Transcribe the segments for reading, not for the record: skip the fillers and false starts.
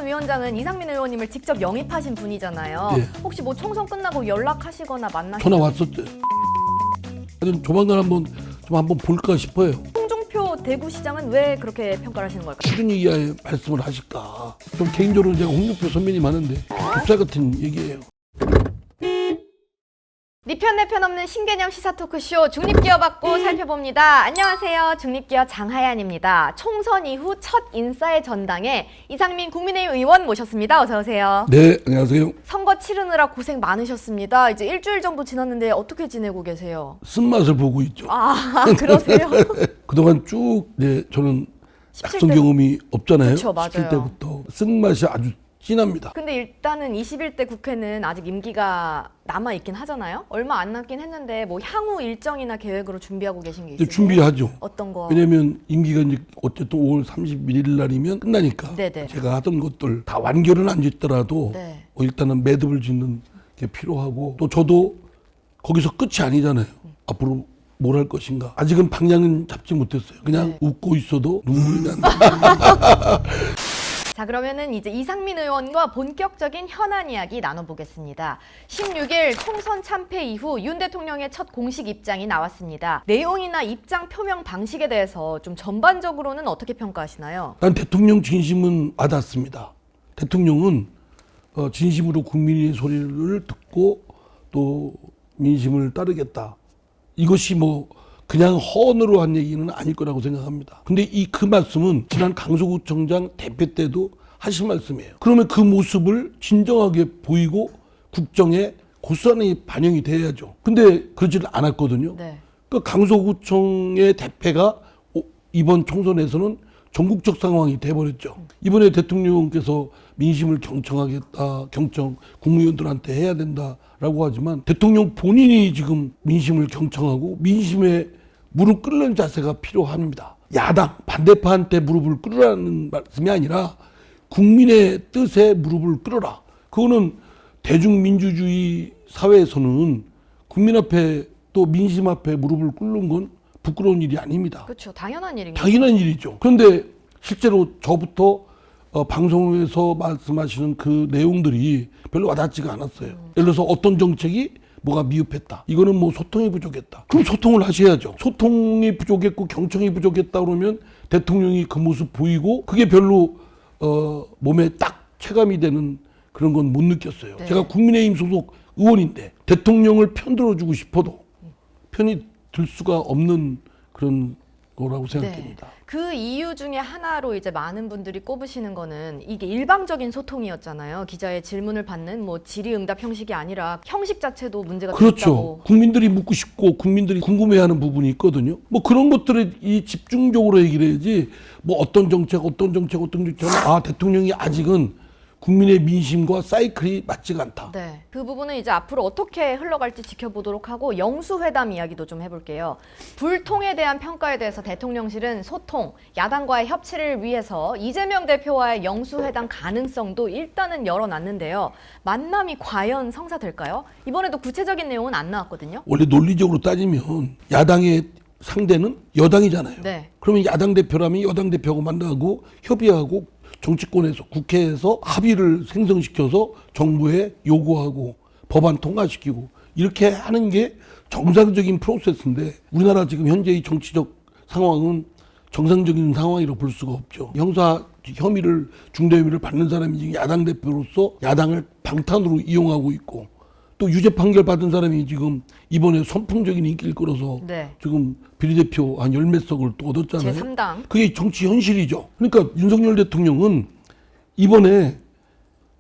전 위원장은 이상민 의원님을 직접 영입하신 분이잖아요. 네. 혹시 뭐 총선 끝나고 연락하시거나 만나신 전화 왔었죠. 하여튼 조만간 한번 볼까 싶어요. 홍준표 대구시장은 왜 그렇게 평가를 하시는 걸까요? 추준 이하의 말씀을 하실까. 좀 개인적으로 제가 홍준표 선배님 하는데 흡사 같은 얘기예요. 네 편 내 편 없는 신개념 시사 토크쇼 중립기어 받고 살펴봅니다. 안녕하세요. 중립기어 장하얀입니다. 총선 이후 첫 인사의 전당에 이상민 국민의힘 의원 모셨습니다. 어서 오세요. 네, 안녕하세요. 선거 치르느라 고생 많으셨습니다. 이제 일주일 정도 지났는데 어떻게 지내고 계세요? 쓴맛을 보고 있죠. 아, 그러세요? 그동안 쭉 저는 17대 낙선 경험이 없잖아요. 그쵸, 맞아요. 17대부터 쓴맛이 아주 진합니다. 근데 일단은 21대 국회는 아직 임기가 남아있긴 하잖아요? 얼마 안 남긴 했는데 뭐 향후 일정이나 계획으로 준비하고 계신 게 이제 있으세요? 준비하죠. 어떤 거? 왜냐면 임기가 이제 어쨌든 5월 31일 날이면 끝나니까 네네. 제가 하던 것들 다 완결은 안 짓더라도 네. 일단은 매듭을 짓는 게 필요하고 또 저도 거기서 끝이 아니잖아요. 앞으로 뭘 할 것인가. 아직은 방향은 잡지 못했어요. 그냥 네. 웃고 있어도 눈물이 난다. 자, 그러면은 이제 이상민 의원과 본격적인 현안 이야기 나눠보겠습니다. 16일 총선 참패 이후 윤 대통령의 첫 공식 입장이 나왔습니다. 내용이나 입장 표명 방식에 대해서 좀 전반적으로는 어떻게 평가하시나요? 난 대통령 진심은 와닿습니다. 대통령은 진심으로 국민의 소리를 듣고 또 민심을 따르겠다. 이것이 뭐 그냥 허언으로 한 얘기는 아닐 거라고 생각합니다. 근데 그 말씀은 지난 강서구청장 대표 때도 하신 말씀이에요. 그러면 그 모습을 진정하게 보이고 국정에 고스란히 반영이 돼야죠. 근데 그러지를 않았거든요. 네. 그 강서구청의 대표가 이번 총선에서는 전국적 상황이 돼버렸죠. 이번에 대통령께서 민심을 경청하겠다, 경청 국무위원들한테 해야 된다라고 하지만 대통령 본인이 지금 민심을 경청하고 민심에 무릎 꿇는 자세가 필요합니다. 야당, 반대파한테 무릎을 꿇으라는 말씀이 아니라 국민의 뜻에 무릎을 꿇어라. 그거는 대중민주주의 사회에서는 국민 앞에 또 민심 앞에 무릎을 꿇는 건 부끄러운 일이 아닙니다. 그렇죠. 당연한 일입니다. 당연한 일이죠. 그런데 실제로 저부터 방송에서 말씀하시는 그 내용들이 별로 와닿지가 않았어요. 예를 들어서 어떤 정책이 뭐가 미흡했다. 이거는 뭐 소통이 부족했다. 그럼 소통을 하셔야죠. 소통이 부족했고 경청이 부족했다 그러면 대통령이 그 모습 보이고 그게 별로 몸에 딱 체감이 되는 그런 건 못 느꼈어요. 네. 제가 국민의힘 소속 의원인데 대통령을 편들어주고 싶어도 편이 들 수가 없는 그런 거라고 생각됩니다. 네. 그 이유 중에 하나로 이제 많은 분들이 꼽으시는 거는 이게 일방적인 소통이었잖아요. 기자의 질문을 받는 뭐 질의응답 형식이 아니라 형식 자체도 문제가 그렇죠. 있다고. 국민들이 묻고 싶고 국민들이 궁금해하는 부분이 있거든요. 뭐 그런 것들을 이 집중적으로 얘기를 해야지 뭐 어떤 정책 대통령이 아직은 국민의 민심과 사이클이 맞지가 않다. 네, 그 부분은 이제 앞으로 어떻게 흘러갈지 지켜보도록 하고 영수회담 이야기도 좀 해볼게요. 불통에 대한 평가에 대해서 대통령실은 소통, 야당과의 협치를 위해서 이재명 대표와의 영수회담 가능성도 일단은 열어놨는데요. 만남이 과연 성사될까요? 이번에도 구체적인 내용은 안 나왔거든요. 원래 논리적으로 따지면 야당의 상대는 여당이잖아요. 네. 그러면 야당 대표라면 여당 대표하고 만나고 협의하고 정치권에서 국회에서 합의를 생성시켜서 정부에 요구하고 법안 통과시키고 이렇게 하는 게 정상적인 프로세스인데 우리나라 지금 현재의 정치적 상황은 정상적인 상황이라고 볼 수가 없죠. 형사 혐의를 중대 혐의를 받는 사람이 지금 야당 대표로서 야당을 방탄으로 이용하고 있고 또 유죄 판결 받은 사람이 지금 이번에 선풍적인 인기를 끌어서 네. 지금 비례대표 한 10몇 석을 또 얻었잖아요. 제3당. 그게 정치 현실이죠. 그러니까 윤석열 대통령은 이번에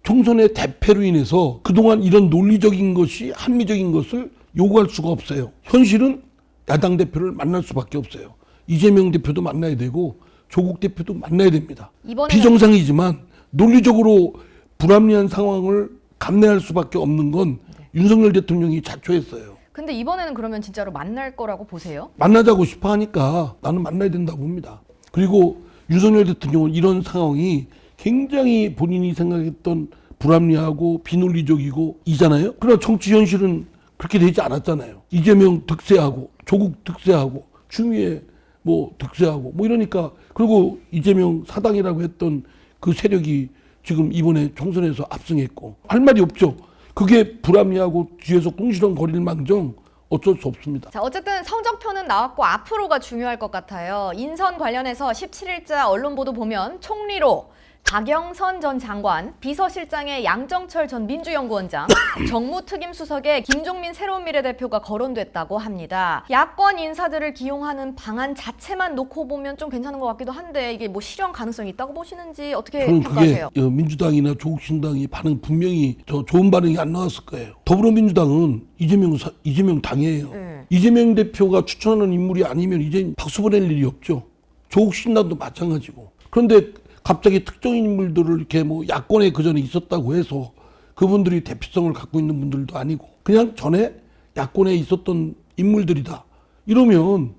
총선의 대패로 인해서 그동안 이런 논리적인 것이 합리적인 것을 요구할 수가 없어요. 현실은 야당 대표를 만날 수밖에 없어요. 이재명 대표도 만나야 되고 조국 대표도 만나야 됩니다. 비정상이지만 논리적으로 불합리한 상황을 감내할 수밖에 없는 건 윤석열 대통령이 자초했어요. 근데 이번에는 그러면 진짜로 만날 거라고 보세요? 만나자고 싶어 하니까 나는 만나야 된다고 봅니다. 그리고 윤석열 대통령은 이런 상황이 굉장히 본인이 생각했던 불합리하고 비논리적이고 이잖아요. 그러나 정치 현실은 그렇게 되지 않았잖아요. 이재명 득세하고 조국 득세하고 추미애 뭐 득세하고 뭐 이러니까 그리고 이재명 사당이라고 했던 그 세력이 지금 이번에 총선에서 압승했고 할 말이 없죠. 그게 불합리하고 뒤에서 궁시렁거릴 망정 어쩔 수 없습니다. 자, 어쨌든 성적표는 나왔고 앞으로가 중요할 것 같아요. 인선 관련해서 17일자 언론 보도 보면 총리로 박영선 전 장관, 비서실장에 양정철 전 민주연구원장, 정무특임수석에 김종민 새로운 미래대표가 거론됐다고 합니다. 야권 인사들을 기용하는 방안 자체만 놓고 보면 좀 괜찮은 것 같기도 한데 이게 뭐 실현 가능성이 있다고 보시는지 어떻게 저는 평가하세요? 그게 민주당이나 조국신당이 반응 분명히 좋은 반응이 안 나왔을 거예요. 더불어민주당은 이재명 당이에요. 이재명 대표가 추천하는 인물이 아니면 이제 박수 보낼 일이 없죠. 조국신당도 마찬가지고. 그런데 갑자기 특정 인물들을 이렇게 뭐 야권에 그전에 있었다고 해서 그분들이 대표성을 갖고 있는 분들도 아니고 그냥 전에 야권에 있었던 인물들이다. 이러면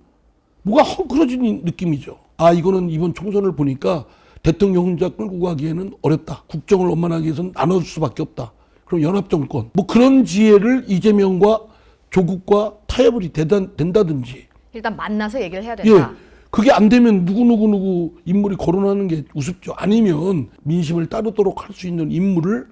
뭐가 헝클어진 느낌이죠. 아, 이거는 이번 총선을 보니까 대통령 혼자 끌고 가기에는 어렵다. 국정을 원만하게 해서는 나눠줄 수밖에 없다. 그럼 연합정권. 뭐 그런 지혜를 이재명과 조국과 타협이 된다든지. 일단 만나서 얘기를 해야 예. 된다. 그게 안 되면 누구 인물이 거론하는 게 우습죠. 아니면 민심을 따르도록 할 수 있는 인물을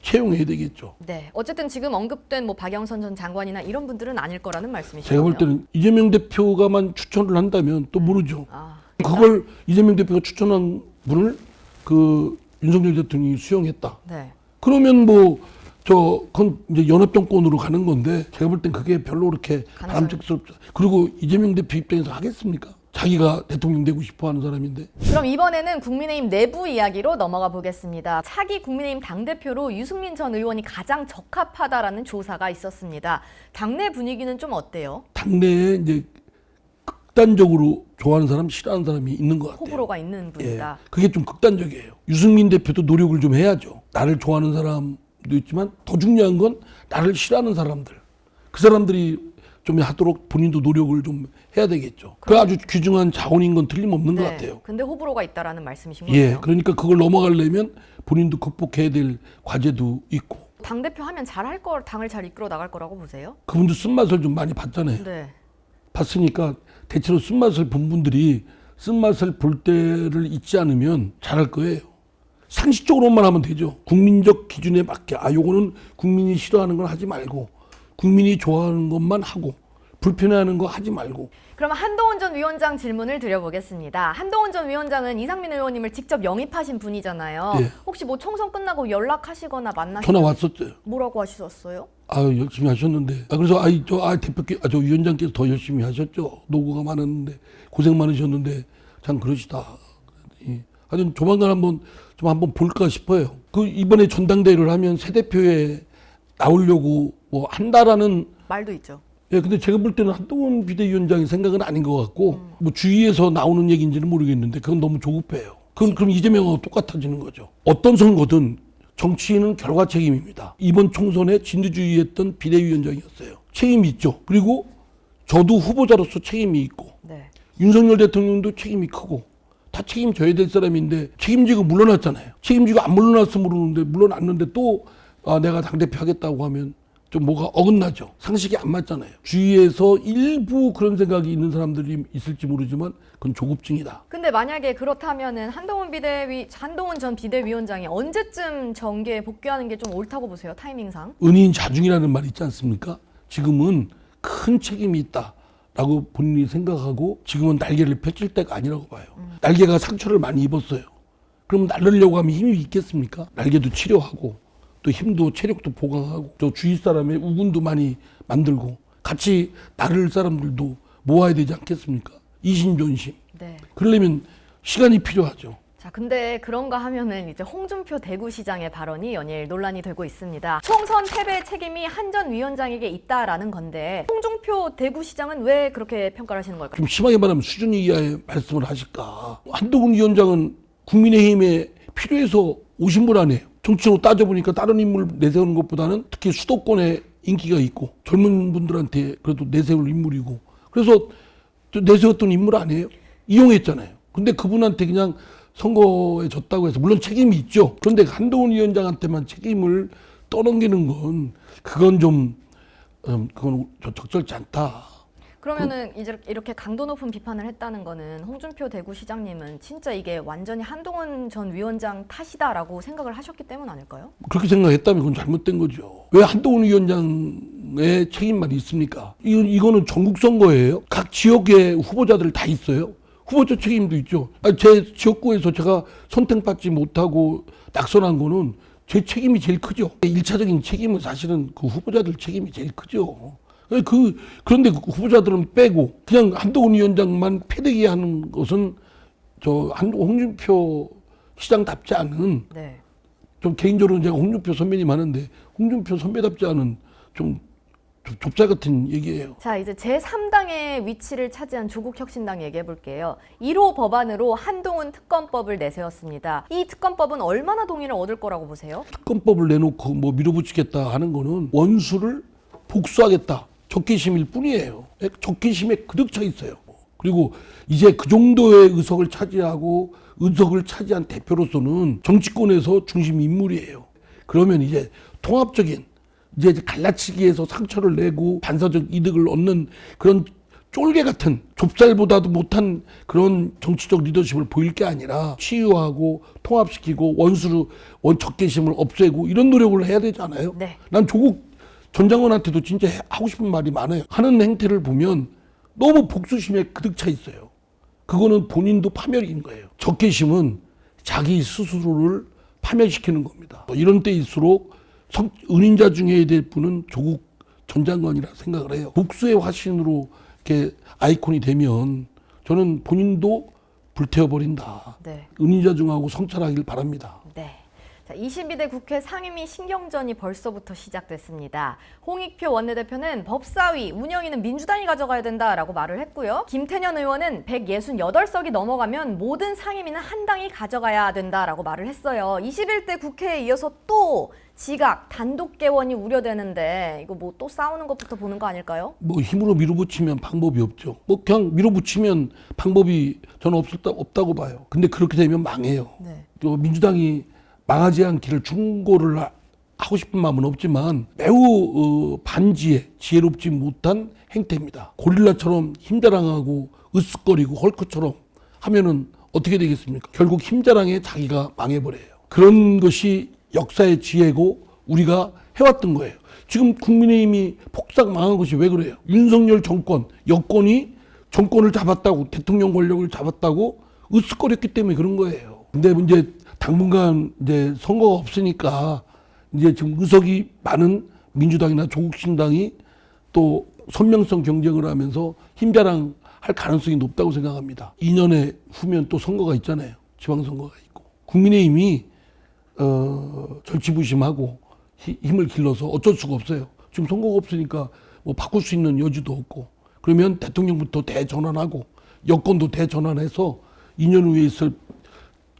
채용해야 되겠죠. 네, 어쨌든 지금 언급된 뭐 박영선 전 장관이나 이런 분들은 아닐 거라는 말씀이시죠? 제가 볼 때는 이재명 대표가만 추천을 한다면 또 모르죠. 아, 그걸 이재명 대표가 추천한 분을 그 윤석열 대통령이 수용했다. 네. 그러면 그건 이제 연합정권으로 가는 건데 제가 볼 땐 그게 별로 그렇게 바람직스럽죠. 그리고 이재명 대표 입장에서 하겠습니까? 자기가 대통령 되고 싶어 하는 사람인데. 그럼 이번에는 국민의힘 내부 이야기로 넘어가 보겠습니다. 차기 국민의힘 당대표로 유승민 전 의원이 가장 적합하다라는 조사가 있었습니다. 당내 분위기는 좀 어때요? 당내에 이제 극단적으로 좋아하는 사람, 싫어하는 사람이 있는 것 같아요. 호불호가 있는 분이다. 그게 좀 극단적이에요. 유승민 대표도 노력을 좀 해야죠. 나를 좋아하는 사람도 있지만 더 중요한 건 나를 싫어하는 사람들. 그 사람들이 좀 하도록 본인도 노력을 좀 해야 되겠죠. 그 아주 귀중한 자원인 건 틀림없는 것 같아요. 근데 호불호가 있다라는 말씀이신 거예요? 예, 그러니까 그걸 넘어가려면 본인도 극복해야 될 과제도 있고. 당대표 하면 잘할 거, 당을 잘 이끌어 나갈 거라고 보세요? 그분도 쓴맛을 좀 많이 봤잖아요. 네. 봤으니까 대체로 쓴맛을 본 분들이 쓴맛을 볼 때를 잊지 않으면 잘할 거예요. 상식적으로만 하면 되죠. 국민적 기준에 맞게 요거는 국민이 싫어하는 건 하지 말고 국민이 좋아하는 것만 하고 불편해하는 거 하지 말고. 그럼 한동훈 전 위원장 질문을 드려보겠습니다. 한동훈 전 위원장은 이상민 의원님을 직접 영입하신 분이잖아요. 네. 혹시 뭐 총선 끝나고 연락하시거나 만나시거나 전화 왔었어요. 뭐라고 하셨어요? 열심히 하셨는데. 그래서 저 위원장께서 더 열심히 하셨죠. 노고가 많았는데 고생 많으셨는데 참 그러시다. 하여튼 조만간 한번 볼까 싶어요. 그 이번에 전당대회를 하면 새 대표에 나오려고 뭐 한다라는 말도 있죠. 예, 근데 제가 볼 때는 한동훈 비대위원장의 생각은 아닌 것 같고 뭐 주위에서 나오는 얘기인지는 모르겠는데 그건 너무 조급해요. 그럼 이재명하고 똑같아지는 거죠. 어떤 선거든 정치인은 결과 책임입니다. 이번 총선에 진두지휘했던 비대위원장이었어요. 책임이 있죠. 그리고 저도 후보자로서 책임이 있고 네. 윤석열 대통령도 책임이 크고 다 책임져야 될 사람인데 책임지고 물러났잖아요. 책임지고 안 물러났으면 모르는데 물러났는데 또 내가 당대표 하겠다고 하면 좀 뭐가 어긋나죠. 상식이 안 맞잖아요. 주위에서 일부 그런 생각이 있는 사람들이 있을지 모르지만 그건 조급증이다. 근데 만약에 그렇다면은 한동훈 전 비대위원장이 언제쯤 정계에 복귀하는 게 좀 옳다고 보세요? 타이밍상? 은인 자중이라는 말 있지 않습니까? 지금은 큰 책임이 있다라고 본인이 생각하고 지금은 날개를 펼칠 때가 아니라고 봐요. 날개가 상처를 많이 입었어요. 그럼 날르려고 하면 힘이 있겠습니까? 날개도 치료하고 또 힘도 체력도 보강하고 저 주위 사람의 우군도 많이 만들고 같이 나를 사람들도 모아야 되지 않겠습니까? 이심전심. 네. 그러려면 시간이 필요하죠. 자, 근데 그런가 하면은 이제 홍준표 대구시장의 발언이 연일 논란이 되고 있습니다. 총선 패배 책임이 한 전 위원장에게 있다라는 건데 홍준표 대구시장은 왜 그렇게 평가를 하시는 걸까요? 좀 심하게 말하면 수준 이하의 말씀을 하실까. 한동훈 위원장은 국민의힘에 필요해서 오신 분 아니에요. 정치로 따져보니까 다른 인물 내세우는 것보다는 특히 수도권에 인기가 있고 젊은 분들한테 그래도 내세울 인물이고 그래서 내세웠던 인물 아니에요? 이용했잖아요. 근데 그분한테 그냥 선거에 졌다고 해서 물론 책임이 있죠. 그런데 한동훈 위원장한테만 책임을 떠넘기는 건 그건 좀 적절치 않다. 그러면은 이제 이렇게 강도 높은 비판을 했다는 거는 홍준표 대구시장님은 진짜 이게 완전히 한동훈 전 위원장 탓이다라고 생각을 하셨기 때문 아닐까요? 그렇게 생각했다면 그건 잘못된 거죠. 왜 한동훈 위원장의 책임만 있습니까? 이거는 전국 선거예요. 각 지역의 후보자들 다 있어요. 후보자 책임도 있죠. 제 지역구에서 제가 선택받지 못하고 낙선한 거는 제 책임이 제일 크죠. 1차적인 책임은 사실은 그 후보자들 책임이 제일 크죠. 그런데 그 후보자들은 빼고 그냥 한동훈 위원장만 패대기 하는 것은 홍준표 시장답지 않은, 네. 좀 개인적으로 제가 홍준표 선배님 하는데 홍준표 선배답지 않은 좀 좁쌀 같은 얘기예요. 자, 이제 제3당의 위치를 차지한 조국혁신당 얘기해 볼게요. 1호 법안으로 한동훈 특검법을 내세웠습니다. 이 특검법은 얼마나 동의를 얻을 거라고 보세요? 특검법을 내놓고 뭐 밀어붙이겠다 하는 거는 원수를 복수하겠다, 적개심일 뿐이에요. 적개심에 그득 차 있어요. 그리고 이제 그 정도의 의석을 차지한 대표로서는 정치권에서 중심 인물이에요. 그러면 이제 통합적인, 이제 갈라치기에서 상처를 내고 반사적 이득을 얻는 그런 쫄개 같은, 좁쌀보다도 못한 그런 정치적 리더십을 보일 게 아니라 치유하고 통합시키고 적개심을 없애고 이런 노력을 해야 되잖아요. 네. 난 조국 전 장관한테도 진짜 하고 싶은 말이 많아요. 하는 행태를 보면 너무 복수심에 그득 차 있어요. 그거는 본인도 파멸인 거예요. 적개심은 자기 스스로를 파멸시키는 겁니다. 이런 때일수록 은인자 중에 될 분은 조국 전 장관이라 생각을 해요. 복수의 화신으로 이렇게 아이콘이 되면 저는 본인도 불태워버린다. 네. 은인자 중하고 성찰하길 바랍니다. 네. 자, 22대 국회 상임위 신경전이 벌써부터 시작됐습니다. 홍익표 원내대표는 법사위 운영위는 민주당이 가져가야 된다라고 말을 했고요. 김태년 의원은 168석이 넘어가면 모든 상임위는 한 당이 가져가야 된다라고 말을 했어요. 21대 국회에 이어서 또 지각, 단독 개원이 우려되는데 이거 뭐 또 싸우는 것부터 보는 거 아닐까요? 뭐 힘으로 밀어붙이면 방법이 없죠. 뭐 그냥 밀어붙이면 방법이 저는 없다고 봐요. 근데 그렇게 되면 망해요. 네. 또 민주당이 망하지 않기를 충고를 하고 싶은 마음은 없지만 매우 반지혜, 지혜롭지 못한 행태입니다. 고릴라처럼 힘자랑하고 으쓱거리고 헐크처럼 하면은 어떻게 되겠습니까? 결국 힘자랑에 자기가 망해버려요. 그런 것이 역사의 지혜고 우리가 해왔던 거예요. 지금 국민의힘이 폭삭 망한 것이 왜 그래요? 윤석열 정권, 여권이 정권을 잡았다고, 대통령 권력을 잡았다고 으쓱거렸기 때문에 그런 거예요. 근데 이제 당분간 이제 선거가 없으니까 이제 지금 의석이 많은 민주당이나 조국신당이 또 선명성 경쟁을 하면서 힘자랑 할 가능성이 높다고 생각합니다. 2년에 후면 또 선거가 있잖아요. 지방선거가 있고. 국민의힘이 절치부심하고 힘을 길러서 어쩔 수가 없어요. 지금 선거가 없으니까 뭐 바꿀 수 있는 여지도 없고, 그러면 대통령부터 대전환하고 여권도 대전환해서 2년 후에 있을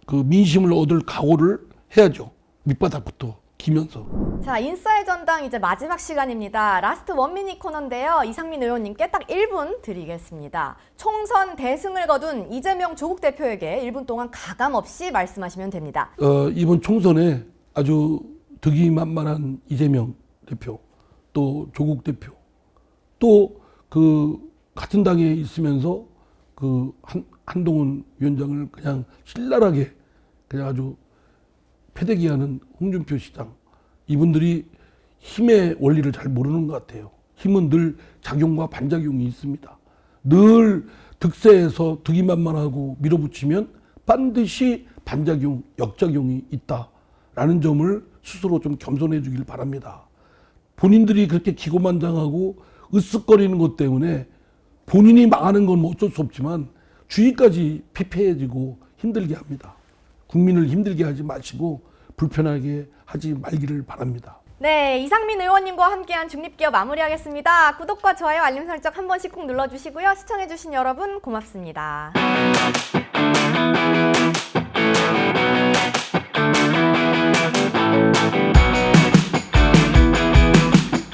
그 민심을 얻을 각오를 해야죠. 밑바닥부터 기면서. 자, 인싸의 전당 이제 마지막 시간입니다. 라스트 원미닛 코너인데요. 이상민 의원님께 딱 1분 드리겠습니다. 총선 대승을 거둔 이재명 조국 대표에게 1분 동안 가감 없이 말씀하시면 됩니다. 이번 총선에 아주 득이만만한 이재명 대표, 또 조국 대표, 또 그 같은 당에 있으면서 그 한동훈 위원장을 그냥 신랄하게 그냥 아주 패대기하는 홍준표 시장, 이분들이 힘의 원리를 잘 모르는 것 같아요. 힘은 늘 작용과 반작용이 있습니다. 늘 득세해서 득이만만하고 밀어붙이면 반드시 반작용, 역작용이 있다라는 점을 스스로 좀 겸손해 주길 바랍니다. 본인들이 그렇게 기고만장하고 으쓱거리는 것 때문에 본인이 망하는 건 뭐 어쩔 수 없지만 주위까지 피폐해지고 힘들게 합니다. 국민을 힘들게 하지 마시고 불편하게 하지 말기를 바랍니다. 네, 이상민 의원님과 함께한 중립기업 마무리하겠습니다. 구독과 좋아요, 알림 설정 한 번씩 꼭 눌러주시고요. 시청해주신 여러분 고맙습니다.